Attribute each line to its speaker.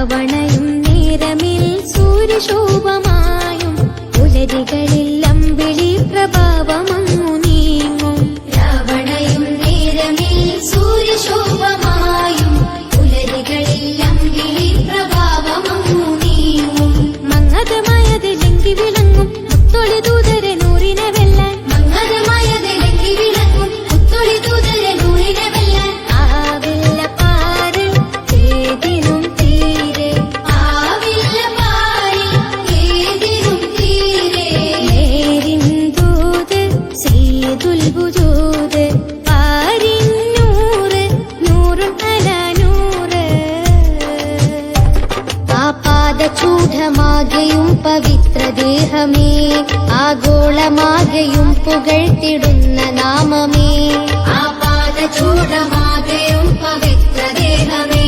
Speaker 1: രാവണയും നേരമിൽ സൂര്യശോഭമായും പുലരികളിൽ അമ്പിളി പ്രഭാവമങ്ങു നീങ്ങും. രാവണയും നേരമിൽ സൂര്യശോഭമായും പുലരികളിൽ അമ്പിളി പ്രഭാവമങ്ങു നീങ്ങും. മങ്ങതമായത് ലങ്കി വിളങ്ങും മുത്തൊളി ദൂതരെ നൂറിനെ വെല്ലാൻ. മങ്ങതമായത് ലങ്കി വിളങ്ങും മുത്തൊളി ദൂതരെ നൂറിനെ വെല്ലാൻ. ആവില്ല പാറിൽ ഏതിനും തീരെ, ആവില്ല പാറിൽ ഏതിനും തീരെ. നേരിൻ ദൂത് സീതുൽ വജൂദ് പാരിൻ നൂറ് നൂറും അലാ നൂറ്. ആപാദചൂഢമാകെയും പവിത്രദേഹമേ, ആഗോളമാകെയും പുകഴ്ത്തിടുന്ന നാമമേ. ആപാദചൂഢമാകെയും പവിത്രദേഹമേ,